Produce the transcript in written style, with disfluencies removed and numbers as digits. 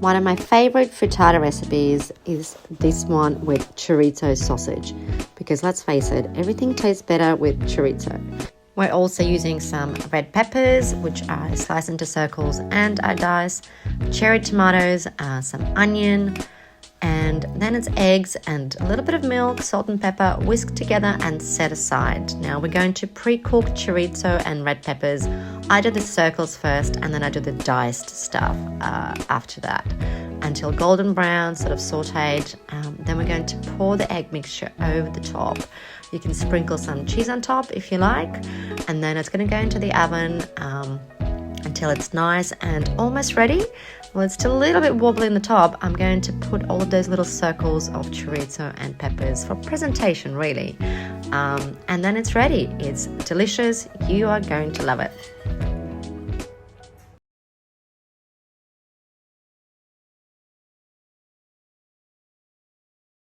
One of my favorite frittata recipes is this one with chorizo sausage, because let's face it, everything tastes better with chorizo. We're also using some red peppers, which I slice into circles and I dice, cherry tomatoes, some onion, and then it's eggs and a little bit of milk, salt and pepper, whisked together and set aside. Now we're going to pre-cook chorizo and red peppers. I do the circles first and then I do the diced stuff after that until golden brown, sort of sauteed. Then we're going to pour the egg mixture over the top. You can sprinkle some cheese on top if you like, and then it's going to go into the oven until it's nice and almost ready. Well, it's still a little bit wobbly in the top. I'm going to put all of those little circles of chorizo and peppers for presentation, really. And then it's ready. It's delicious. You are going to love it.